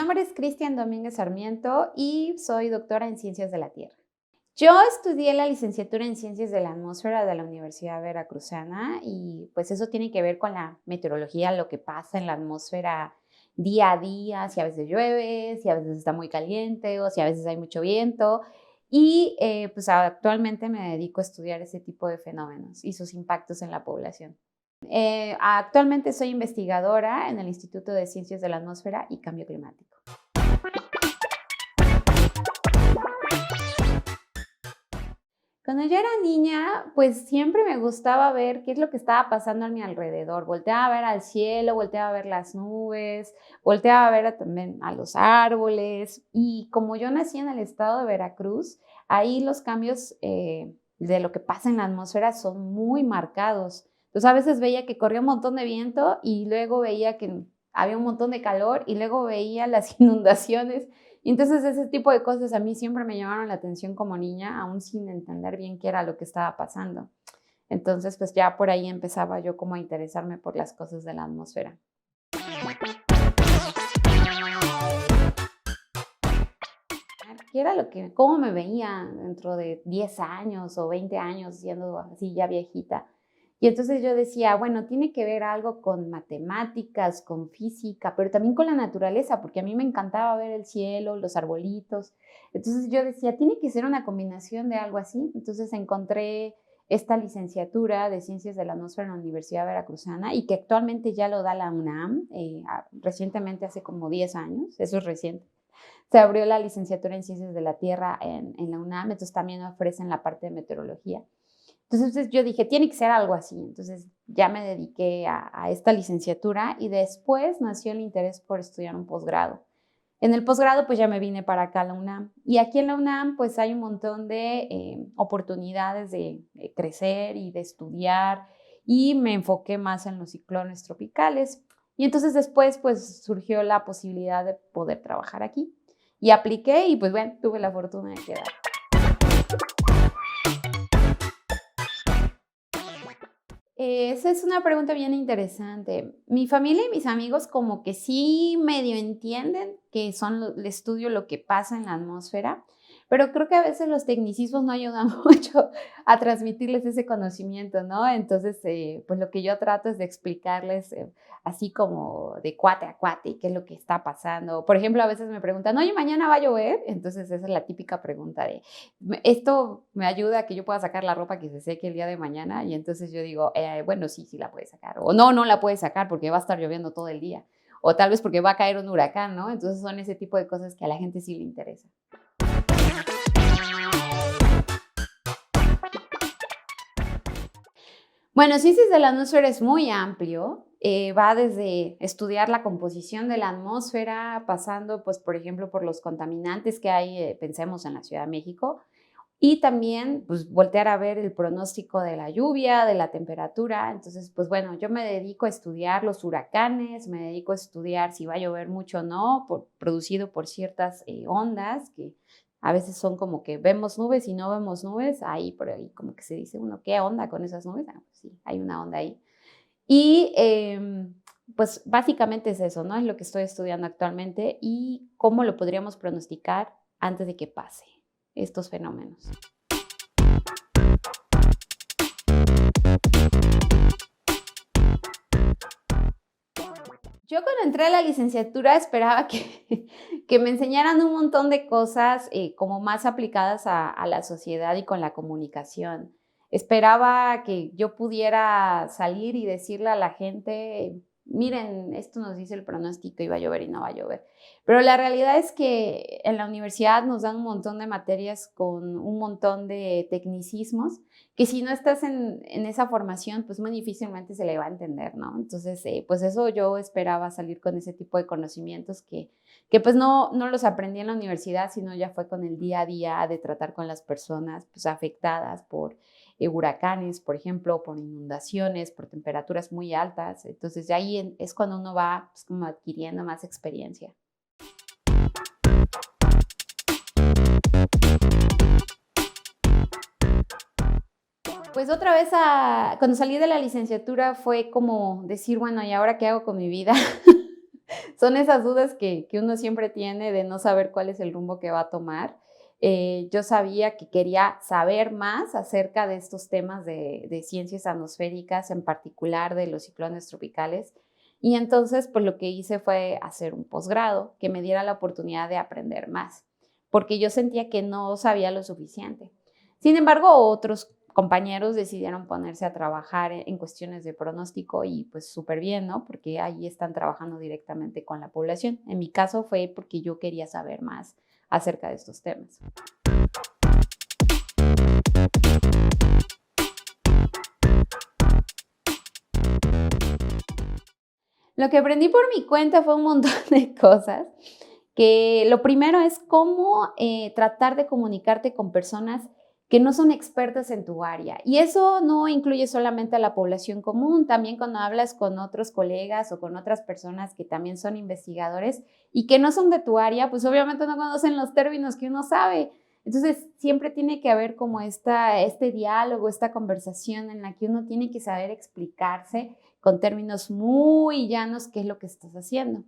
nombre es Cristian Domínguez Sarmiento y soy doctora en Ciencias de la Tierra. Yo estudié la licenciatura en Ciencias de la Atmósfera de la Universidad Veracruzana y pues eso tiene que ver con la meteorología, lo que pasa en la atmósfera día a día, si a veces llueve, si a veces está muy caliente o si a veces hay mucho viento. Y pues actualmente me dedico a estudiar ese tipo de fenómenos y sus impactos en la población. Actualmente soy investigadora en el Instituto de Ciencias de la Atmósfera y Cambio Climático. Cuando yo era niña, pues siempre me gustaba ver qué es lo que estaba pasando a mi alrededor. Volteaba a ver al cielo, volteaba a ver las nubes, volteaba a ver también a los árboles. Y como yo nací en el estado de Veracruz, ahí los cambios de lo que pasa en la atmósfera son muy marcados. Entonces a veces veía que corría un montón de viento y luego veía que había un montón de calor y luego veía las inundaciones. Y entonces ese tipo de cosas a mí siempre me llamaron la atención como niña, aún sin entender bien qué era lo que estaba pasando. Entonces, pues ya por ahí empezaba yo como a interesarme por las cosas de la atmósfera. ¿Qué era cómo me veía dentro de 10 años o 20 años siendo así ya viejita? Y entonces yo decía, bueno, tiene que ver algo con matemáticas, con física, pero también con la naturaleza, porque a mí me encantaba ver el cielo, los arbolitos. Entonces yo decía, tiene que ser una combinación de algo así. Entonces encontré esta licenciatura de Ciencias de la Atmósfera en la Universidad Veracruzana y que actualmente ya lo da la UNAM, recientemente hace como 10 años, eso es reciente. Se abrió la licenciatura en Ciencias de la Tierra en la UNAM, entonces también ofrecen la parte de meteorología. Entonces yo dije, tiene que ser algo así. Entonces ya me dediqué a esta licenciatura y después nació el interés por estudiar un posgrado. En el posgrado pues ya me vine para acá a la UNAM y aquí en la UNAM pues hay un montón de oportunidades de crecer y de estudiar y me enfoqué más en los ciclones tropicales y entonces después pues surgió la posibilidad de poder trabajar aquí y apliqué y pues bueno, tuve la fortuna de quedar. Esa es una pregunta bien interesante. Mi familia y mis amigos como que sí medio entienden que el estudio lo que pasa en la atmósfera, pero creo que a veces los tecnicismos no ayudan mucho a transmitirles ese conocimiento, ¿no? Entonces, pues lo que yo trato es de explicarles así como de cuate a cuate qué es lo que está pasando. Por ejemplo, a veces me preguntan, oye, ¿mañana va a llover? Entonces esa es la típica pregunta de, esto me ayuda a que yo pueda sacar la ropa que se seque el día de mañana y entonces yo digo, bueno, sí, sí la puedes sacar. O no, no la puedes sacar porque va a estar lloviendo todo el día. O tal vez porque va a caer un huracán, ¿no? Entonces son ese tipo de cosas que a la gente sí le interesa. Bueno, Ciencias de la Atmósfera es muy amplio. Va desde estudiar la composición de la atmósfera, pasando, pues, por ejemplo, por los contaminantes que hay, pensemos en la Ciudad de México, y también, pues, voltear a ver el pronóstico de la lluvia, de la temperatura. Entonces, pues, bueno, yo me dedico a estudiar los huracanes, me dedico a estudiar si va a llover mucho o no, producido por ciertas ondas que a veces son como que vemos nubes y no vemos nubes. Ahí por ahí como que se dice uno, ¿qué onda con esas nubes? Pues sí, hay una onda ahí. Y pues básicamente es eso, ¿no? Es lo que estoy estudiando actualmente y cómo lo podríamos pronosticar antes de que pase estos fenómenos. Yo cuando entré a la licenciatura esperaba que me enseñaran un montón de cosas como más aplicadas a la sociedad y con la comunicación. Esperaba que yo pudiera salir y decirle a la gente, miren, esto nos dice el pronóstico y va a llover y no va a llover. Pero la realidad es que en la universidad nos dan un montón de materias con un montón de tecnicismos que si no estás en esa formación, pues muy difícilmente se le va a entender, ¿no? Entonces, pues eso yo esperaba salir con ese tipo de conocimientos que pues no los aprendí en la universidad, sino ya fue con el día a día de tratar con las personas pues afectadas por huracanes, por ejemplo, por inundaciones, por temperaturas muy altas. Entonces, de ahí es cuando uno va pues, como adquiriendo más experiencia. Pues otra vez, cuando salí de la licenciatura fue como decir, bueno, ¿y ahora qué hago con mi vida? son esas dudas que uno siempre tiene de no saber cuál es el rumbo que va a tomar. Yo sabía que quería saber más acerca de estos temas de ciencias atmosféricas, en particular de los ciclones tropicales. Y entonces, pues lo que hice fue hacer un posgrado que me diera la oportunidad de aprender más, porque yo sentía que no sabía lo suficiente. Sin embargo, otros compañeros decidieron ponerse a trabajar en cuestiones de pronóstico y pues súper bien, ¿no? Porque ahí están trabajando directamente con la población. En mi caso fue porque yo quería saber más acerca de estos temas. Lo que aprendí por mi cuenta fue un montón de cosas, que lo primero es cómo tratar de comunicarte con personas que no son expertas en tu área. Y eso no incluye solamente a la población común, también cuando hablas con otros colegas o con otras personas que también son investigadores y que no son de tu área, pues obviamente no conocen los términos que uno sabe. Entonces, siempre tiene que haber como este diálogo, esta conversación en la que uno tiene que saber explicarse con términos muy llanos qué es lo que estás haciendo.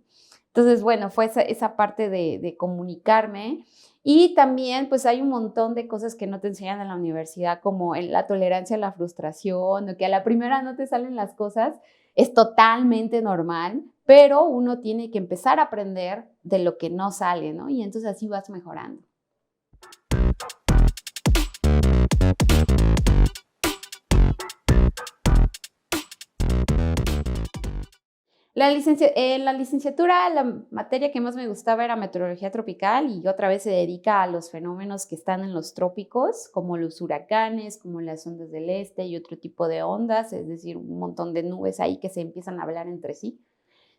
Entonces, bueno, fue esa parte de comunicarme. Y también, pues hay un montón de cosas que no te enseñan en la universidad, como la tolerancia a la frustración, o que a la primera no te salen las cosas, es totalmente normal, pero uno tiene que empezar a aprender de lo que no sale, ¿no? Y entonces así vas mejorando. La licenciatura, la materia que más me gustaba era meteorología tropical y otra vez se dedica a los fenómenos que están en los trópicos, como los huracanes, como las ondas del este y otro tipo de ondas, es decir, un montón de nubes ahí que se empiezan a hablar entre sí.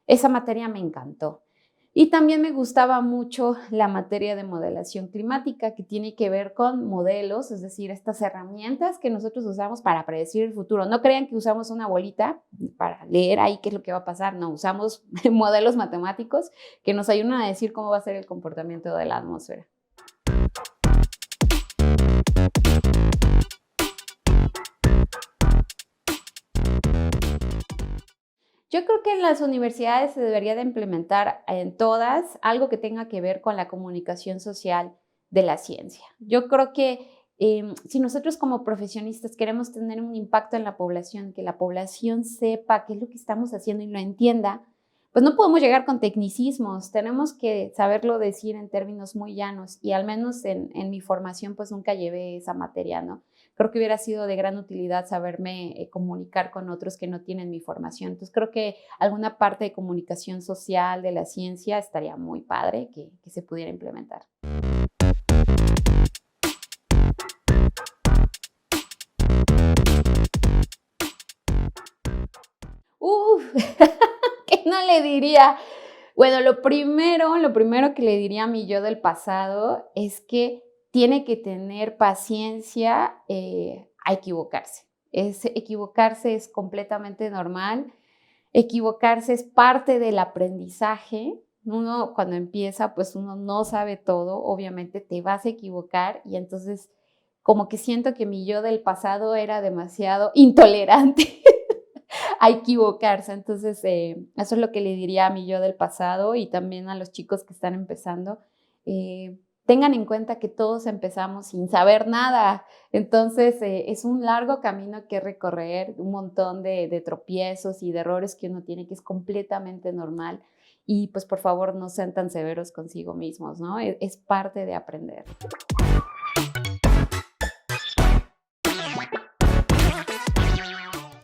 Esa materia me encantó. Y también me gustaba mucho la materia de modelación climática, que tiene que ver con modelos, es decir, estas herramientas que nosotros usamos para predecir el futuro. No crean que usamos una bolita para leer ahí qué es lo que va a pasar, no, usamos modelos matemáticos que nos ayudan a decir cómo va a ser el comportamiento de la atmósfera. Yo creo que en las universidades se debería de implementar en todas algo que tenga que ver con la comunicación social de la ciencia. Yo creo que si nosotros como profesionistas queremos tener un impacto en la población, que la población sepa qué es lo que estamos haciendo y lo entienda, pues no podemos llegar con tecnicismos, tenemos que saberlo decir en términos muy llanos y al menos en mi formación pues nunca llevé esa materia, ¿no? Creo que hubiera sido de gran utilidad saberme comunicar con otros que no tienen mi formación. Entonces creo que alguna parte de comunicación social de la ciencia estaría muy padre que se pudiera implementar. Uf, ¿qué no le diría? Bueno, lo primero que le diría a mi yo del pasado es que tiene que tener paciencia a equivocarse. Equivocarse es completamente normal. Equivocarse es parte del aprendizaje. Uno cuando empieza, pues uno no sabe todo, obviamente te vas a equivocar y entonces como que siento que mi yo del pasado era demasiado intolerante a equivocarse. Entonces, eso es lo que le diría a mi yo del pasado y también a los chicos que están empezando. Tengan en cuenta que todos empezamos sin saber nada. Entonces, es un largo camino que recorrer, un montón de tropiezos y de errores que uno tiene, que es completamente normal. Y pues por favor no sean tan severos consigo mismos, ¿no? Es parte de aprender.